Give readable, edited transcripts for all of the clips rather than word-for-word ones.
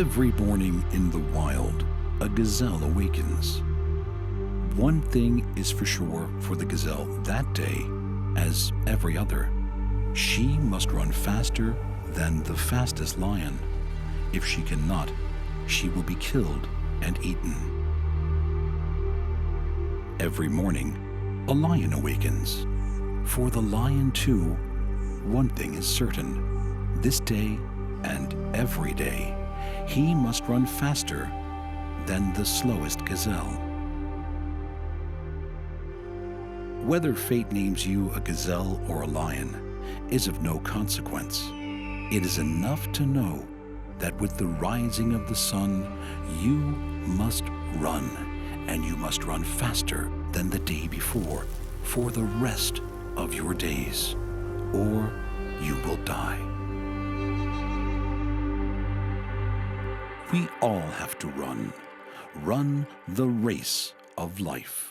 Every morning in the wild, a gazelle awakens. One thing is for sure for the gazelle that day, as every other. She must run faster than the fastest lion. If she cannot, she will be killed and eaten. Every morning, a lion awakens. For the lion too, one thing is certain. This day and every day, he must run faster than the slowest gazelle. Whether fate names you a gazelle or a lion is of no consequence. It is enough to know that with the rising of the sun, you must run, and you must run faster than the day before for the rest of your days, or you will die. We all have to run the race of life.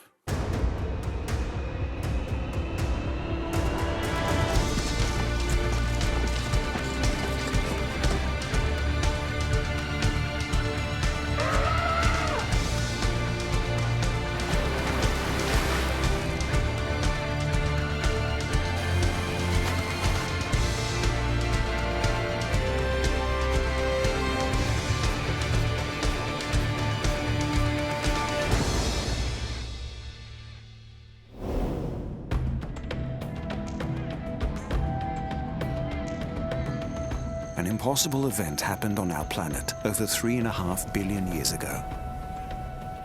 An impossible event happened on our planet over 3.5 billion years ago.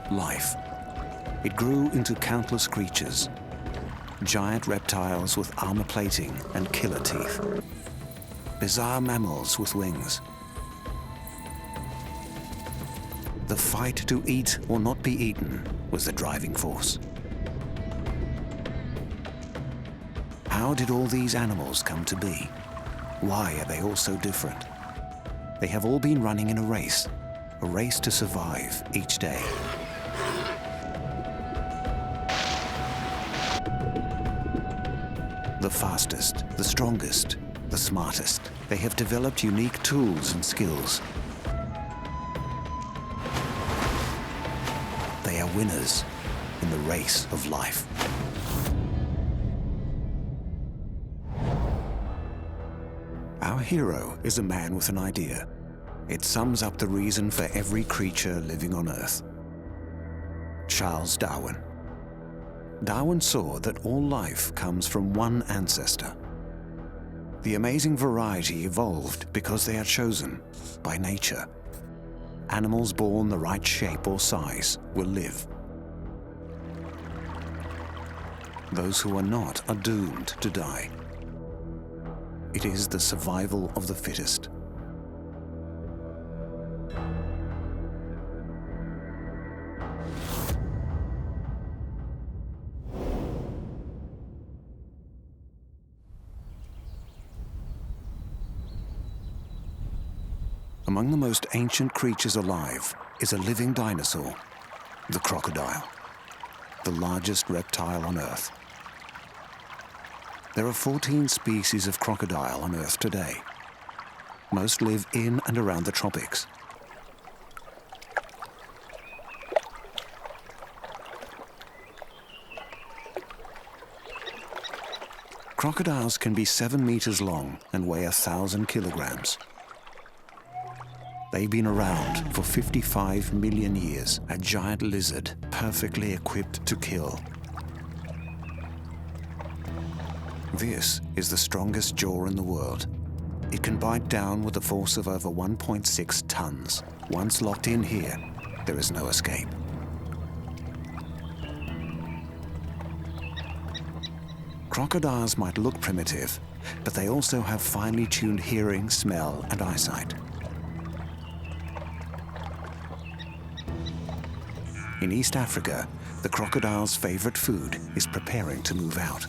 Life. It grew into countless creatures. Giant reptiles with armor plating and killer teeth. Bizarre mammals with wings. The fight to eat or not be eaten was the driving force. How did all these animals come to be? Why are they all so different? They have all been running in a race to survive each day. The fastest, the strongest, the smartest. They have developed unique tools and skills. They are winners in the race of life. Our hero is a man with an idea. It sums up the reason for every creature living on Earth. Charles Darwin. Darwin saw that all life comes from one ancestor. The amazing variety evolved because they are chosen by nature. Animals born the right shape or size will live. Those who are not are doomed to die. It is the survival of the fittest. Among the most ancient creatures alive is a living dinosaur, the crocodile, the largest reptile on Earth. There are 14 species of crocodile on Earth today. Most live in and around the tropics. Crocodiles can be 7 meters long and weigh 1,000 kilograms. They've been around for 55 million years, a giant lizard perfectly equipped to kill. This is the strongest jaw in the world. It can bite down with a force of over 1.6 tons. Once locked in here, there is no escape. Crocodiles might look primitive, but they also have finely tuned hearing, smell, and eyesight. In East Africa, the crocodile's favorite food is preparing to move out.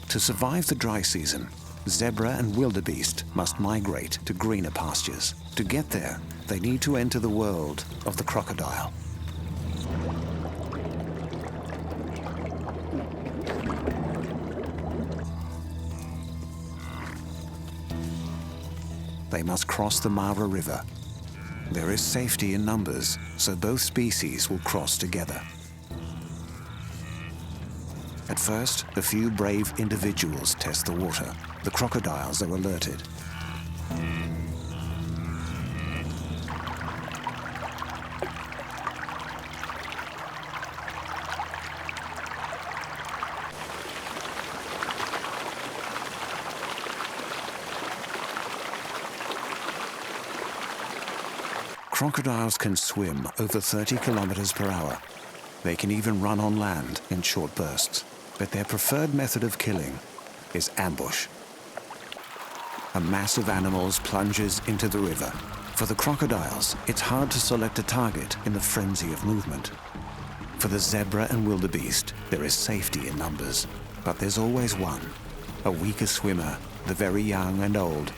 To survive the dry season, zebra and wildebeest must migrate to greener pastures. To get there, they need to enter the world of the crocodile. They must cross the Mara River. There is safety in numbers, so both species will cross together. At first, a few brave individuals test the water. The crocodiles are alerted. Crocodiles can swim over 30 kilometers per hour. They can even run on land in short bursts. But their preferred method of killing is ambush. A mass of animals plunges into the river. For the crocodiles, it's hard to select a target in the frenzy of movement. For the zebra and wildebeest, there is safety in numbers. But there's always one, a weaker swimmer, the very young and old,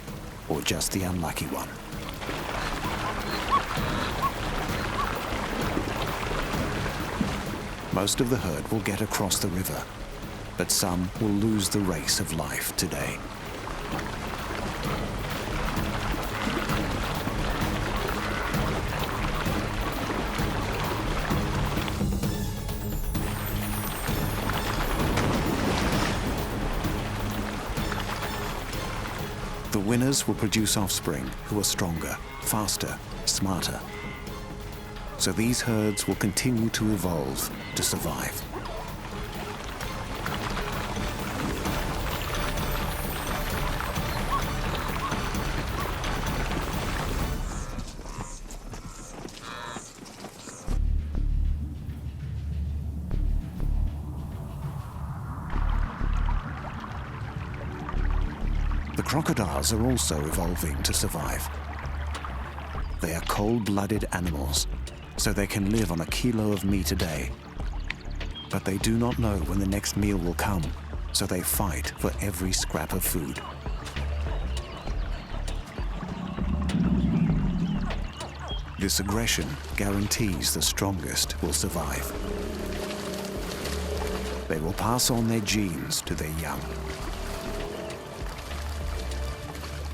or just the unlucky one. Most of the herd will get across the river, but some will lose the race of life today. The winners will produce offspring who are stronger, faster, smarter. So these herds will continue to evolve to survive. The crocodiles are also evolving to survive. They are cold-blooded animals, so they can live on a kilo of meat a day. But they do not know when the next meal will come, so they fight for every scrap of food. This aggression guarantees the strongest will survive. They will pass on their genes to their young.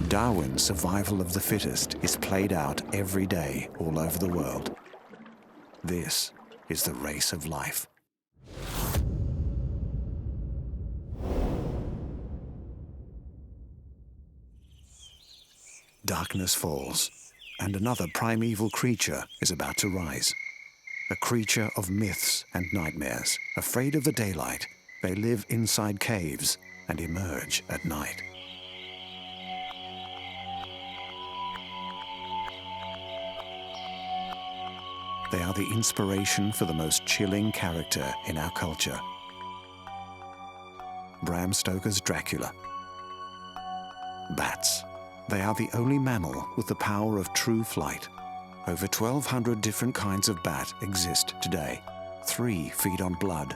Darwin's survival of the fittest is played out every day all over the world. This is the race of life. Darkness falls, and another primeval creature is about to rise. A creature of myths and nightmares. Afraid of the daylight, they live inside caves and emerge at night. They are the inspiration for the most chilling character in our culture. Bram Stoker's Dracula. Bats. They are the only mammal with the power of true flight. Over 1,200 different kinds of bat exist today. 3 feed on blood,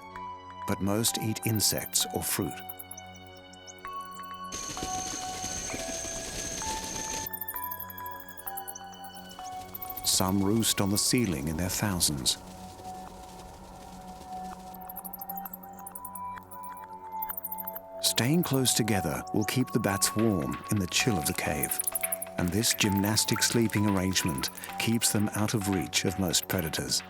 but most eat insects or fruit. Some roost on the ceiling in their thousands. Staying close together will keep the bats warm in the chill of the cave, and this gymnastic sleeping arrangement keeps them out of reach of most predators.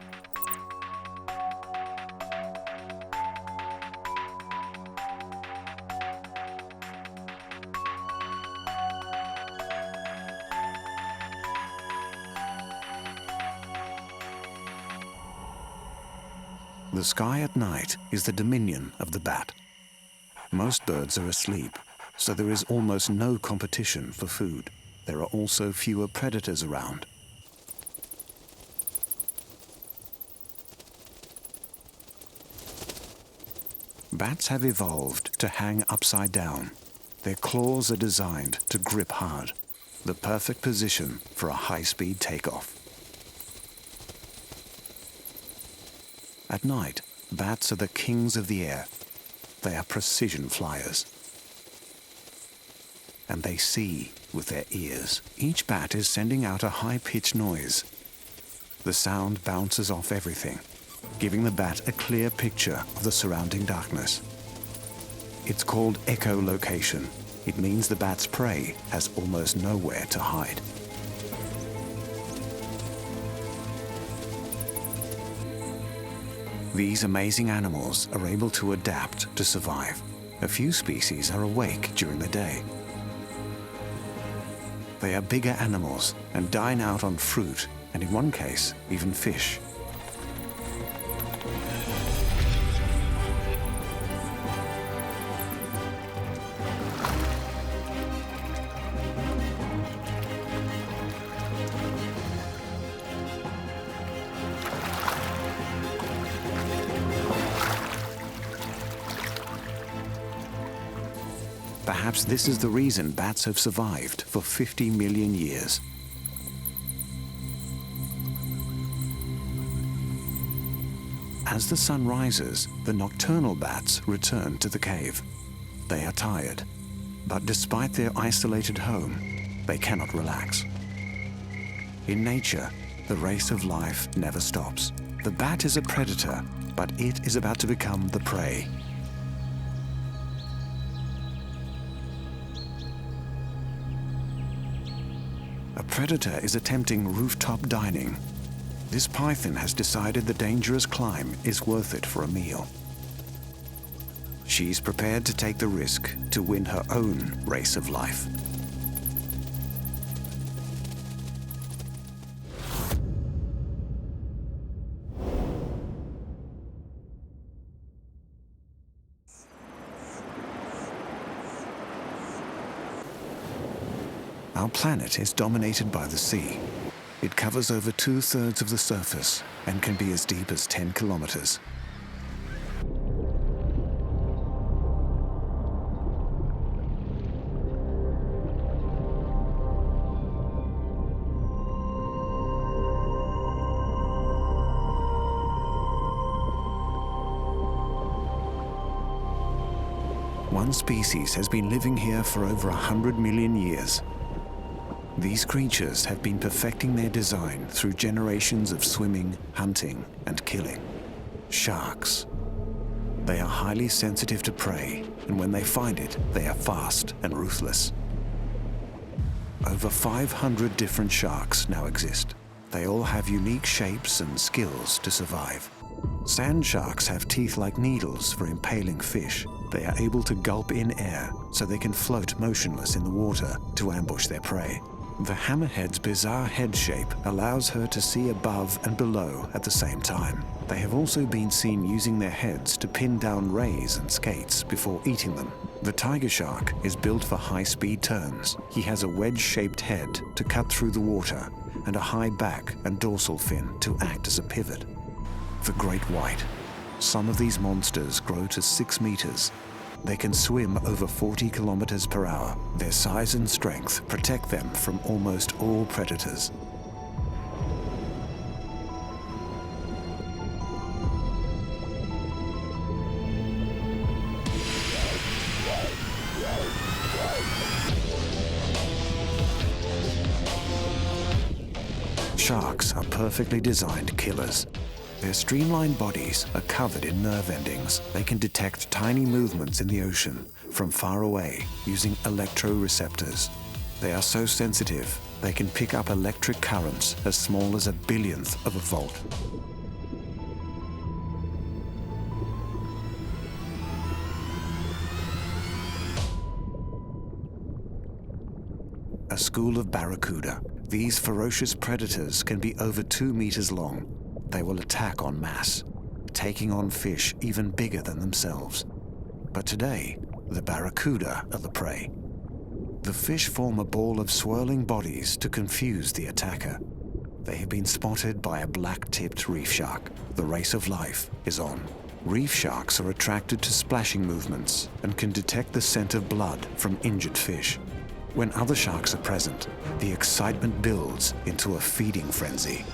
The sky at night is the dominion of the bat. Most birds are asleep, so there is almost no competition for food. There are also fewer predators around. Bats have evolved to hang upside down. Their claws are designed to grip hard, the perfect position for a high-speed takeoff. At night, bats are the kings of the air. They are precision flyers. And they see with their ears. Each bat is sending out a high-pitched noise. The sound bounces off everything, giving the bat a clear picture of the surrounding darkness. It's called echolocation. It means the bat's prey has almost nowhere to hide. These amazing animals are able to adapt to survive. A few species are awake during the day. They are bigger animals and dine out on fruit and, in one case, even fish. Perhaps this is the reason bats have survived for 50 million years. As the sun rises, the nocturnal bats return to the cave. They are tired, but despite their isolated home, they cannot relax. In nature, the race of life never stops. The bat is a predator, but it is about to become the prey. A predator is attempting rooftop dining. This python has decided the dangerous climb is worth it for a meal. She's prepared to take the risk to win her own race of life. Our planet is dominated by the sea. It covers over 2/3 of the surface and can be as deep as 10 kilometers. One species has been living here for over 100 million years. These creatures have been perfecting their design through generations of swimming, hunting, and killing. Sharks. They are highly sensitive to prey, and when they find it, they are fast and ruthless. Over 500 different sharks now exist. They all have unique shapes and skills to survive. Sand sharks have teeth like needles for impaling fish. They are able to gulp in air, so they can float motionless in the water to ambush their prey. The hammerhead's bizarre head shape allows her to see above and below at the same time. They have also been seen using their heads to pin down rays and skates before eating them. The tiger shark is built for high-speed turns. He has a wedge-shaped head to cut through the water and a high back and dorsal fin to act as a pivot. The great white. Some of these monsters grow to 6 meters. They can swim over 40 kilometers per hour. Their size and strength protect them from almost all predators. Sharks are perfectly designed killers. Their streamlined bodies are covered in nerve endings. They can detect tiny movements in the ocean from far away using electroreceptors. They are so sensitive, they can pick up electric currents as small as 1/1000th of a volt. A school of barracuda. These ferocious predators can be over 2 meters long. They will attack en masse, taking on fish even bigger than themselves. But today, the barracuda are the prey. The fish form a ball of swirling bodies to confuse the attacker. They have been spotted by a black-tipped reef shark. The race of life is on. Reef sharks are attracted to splashing movements and can detect the scent of blood from injured fish. When other sharks are present, the excitement builds into a feeding frenzy.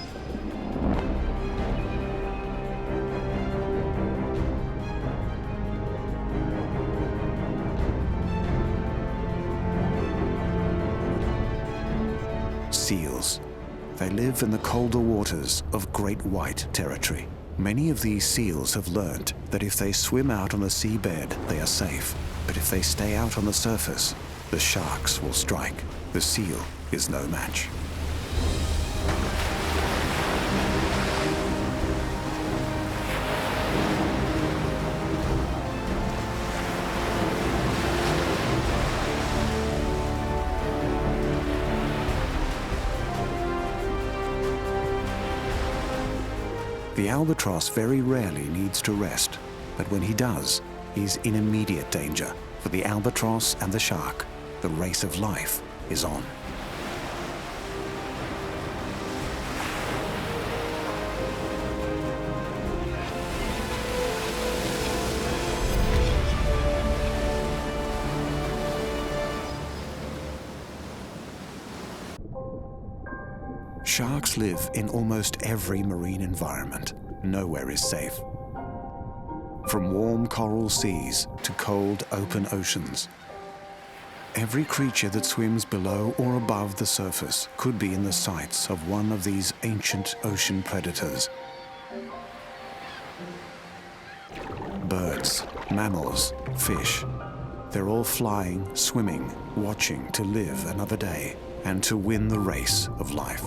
Seals. They live in the colder waters of Great White Territory. Many of these seals have learned that if they swim out on the seabed, they are safe. But if they stay out on the surface, the sharks will strike. The seal is no match. The albatross very rarely needs to rest, but when he does, he's in immediate danger. For the albatross and the shark, the race of life is on. Sharks live in almost every marine environment. Nowhere is safe. From warm coral seas to cold open oceans. Every creature that swims below or above the surface could be in the sights of one of these ancient ocean predators. Birds, mammals, fish. They're all flying, swimming, watching to live another day and to win the race of life.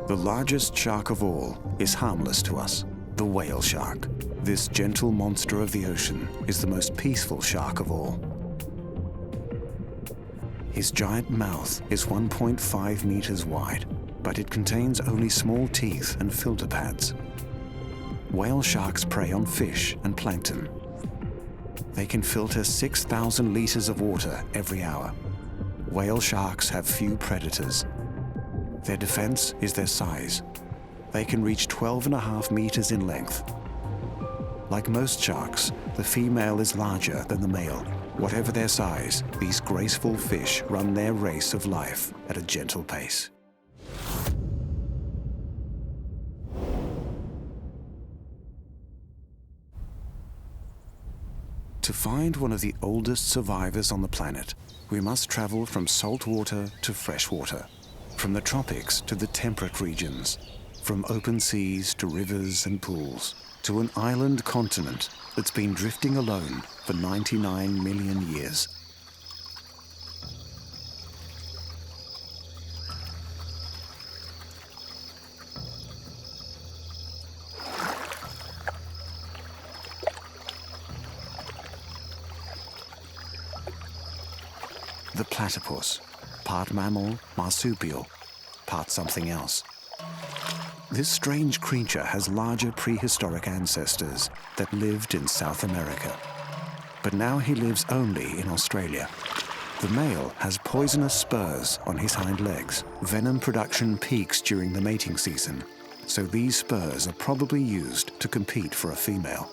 The largest shark of all is harmless to us, the whale shark. This gentle monster of the ocean is the most peaceful shark of all. His giant mouth is 1.5 meters wide, but it contains only small teeth and filter pads. Whale sharks prey on fish and plankton. They can filter 6,000 liters of water every hour. Whale sharks have few predators. Their defense is their size. They can reach 12.5 meters in length. Like most sharks, the female is larger than the male. Whatever their size, these graceful fish run their race of life at a gentle pace. To find one of the oldest survivors on the planet, we must travel from saltwater to freshwater. From the tropics to the temperate regions, from open seas to rivers and pools, to an island continent that's been drifting alone for 99 million years. The platypus. Part mammal, marsupial, part something else. This strange creature has larger prehistoric ancestors that lived in South America. But now he lives only in Australia. The male has poisonous spurs on his hind legs. Venom production peaks during the mating season, so these spurs are probably used to compete for a female.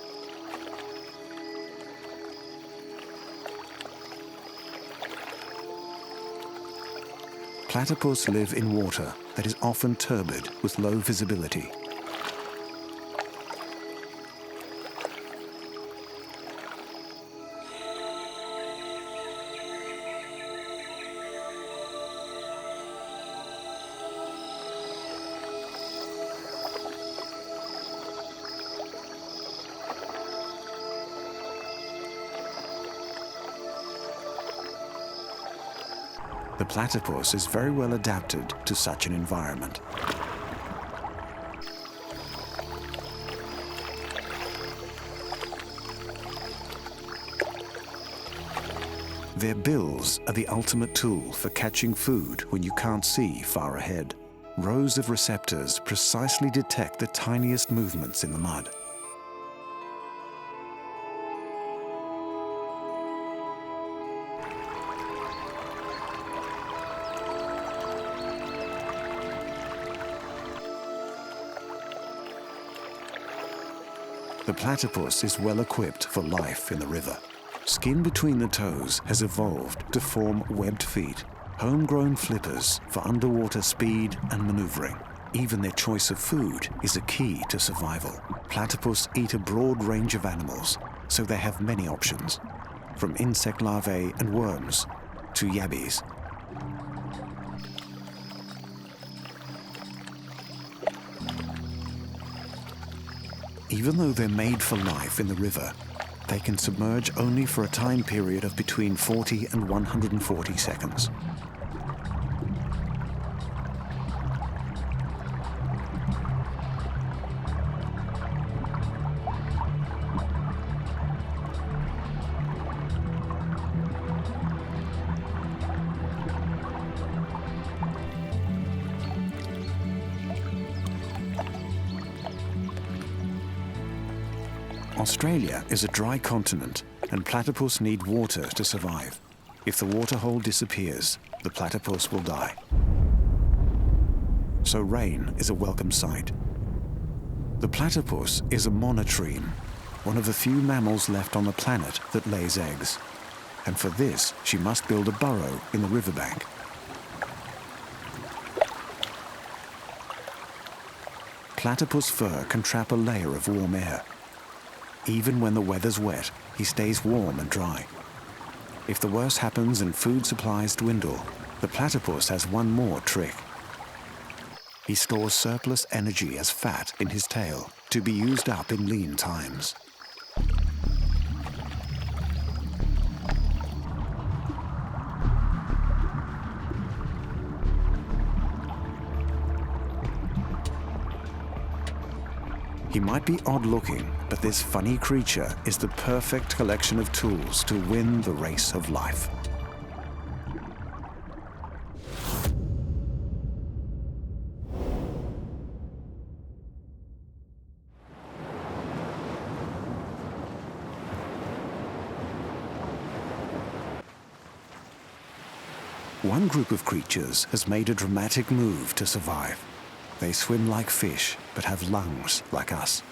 Platypus live in water that is often turbid with low visibility. The platypus is very well adapted to such an environment. Their bills are the ultimate tool for catching food when you can't see far ahead. Rows of receptors precisely detect the tiniest movements in the mud. The platypus is well equipped for life in the river. Skin between the toes has evolved to form webbed feet, homegrown flippers for underwater speed and maneuvering. Even their choice of food is a key to survival. Platypus eat a broad range of animals, so they have many options, from insect larvae and worms to yabbies. Even though they're made for life in the river, they can submerge only for a time period of between 40 and 140 seconds. Australia is a dry continent, and platypus need water to survive. If the waterhole disappears, the platypus will die. So rain is a welcome sight. The platypus is a monotreme, one of the few mammals left on the planet that lays eggs. And for this, she must build a burrow in the riverbank. Platypus fur can trap a layer of warm air. Even when the weather's wet, he stays warm and dry. If the worst happens and food supplies dwindle, the platypus has one more trick. He stores surplus energy as fat in his tail to be used up in lean times. He might be odd-looking, but this funny creature is the perfect collection of tools to win the race of life. One group of creatures has made a dramatic move to survive. They swim like fish, but have lungs like us.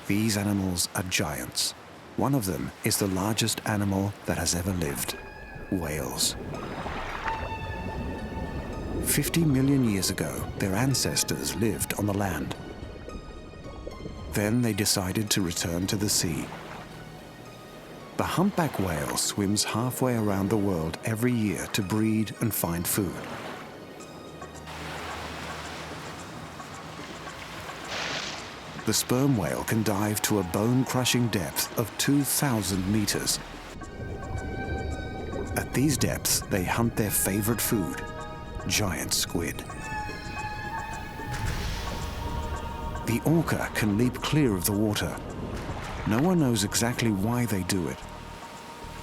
These animals are giants. One of them is the largest animal that has ever lived, whales. 50 million years ago, their ancestors lived on the land. Then they decided to return to the sea. The humpback whale swims halfway around the world every year to breed and find food. The sperm whale can dive to a bone-crushing depth of 2,000 meters. At these depths, they hunt their favorite food, giant squid. The orca can leap clear of the water. No one knows exactly why they do it.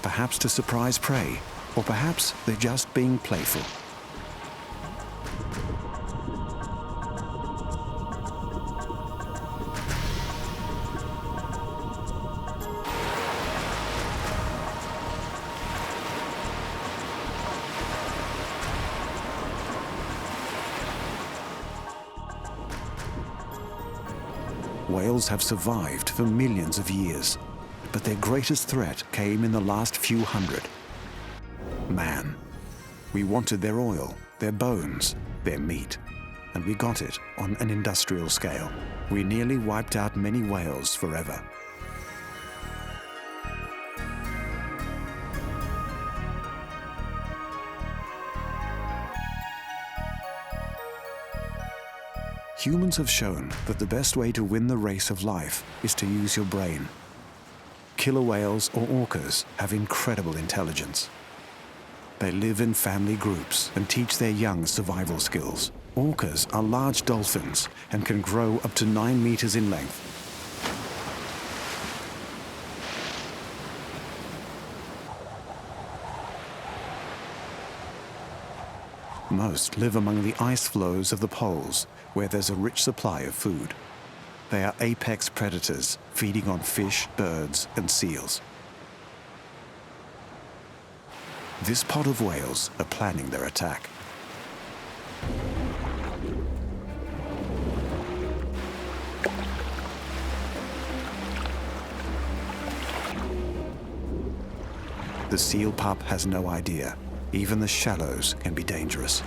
Perhaps to surprise prey, or perhaps they're just being playful. Whales have survived for millions of years, but their greatest threat came in the last few hundred. Man. We wanted their oil, their bones, their meat, and we got it on an industrial scale. We nearly wiped out many whales forever. Humans have shown that the best way to win the race of life is to use your brain. Killer whales or orcas have incredible intelligence. They live in family groups and teach their young survival skills. Orcas are large dolphins and can grow up to 9 meters in length. Most live among the ice floes of the poles, where there's a rich supply of food. They are apex predators, feeding on fish, birds, and seals. This pod of whales are planning their attack. The seal pup has no idea. Even the shallows can be dangerous.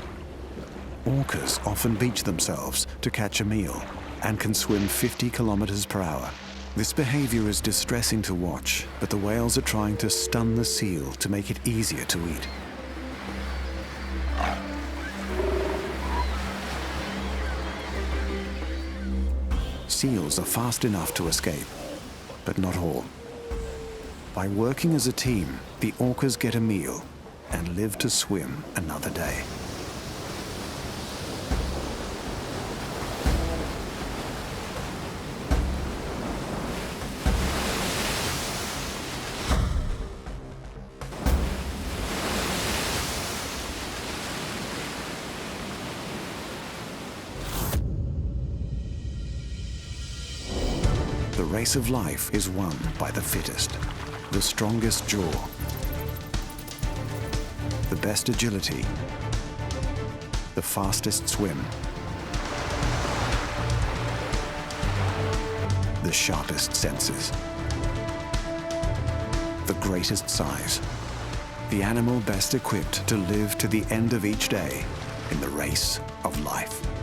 Orcas often beach themselves to catch a meal and can swim 50 kilometers per hour. This behavior is distressing to watch, but the whales are trying to stun the seal to make it easier to eat. Seals are fast enough to escape, but not all. By working as a team, the orcas get a meal and live to swim another day. The race of life is won by the fittest, the strongest jaw, the best agility, the fastest swim, the sharpest senses, the greatest size, the animal best equipped to live to the end of each day in the race of life.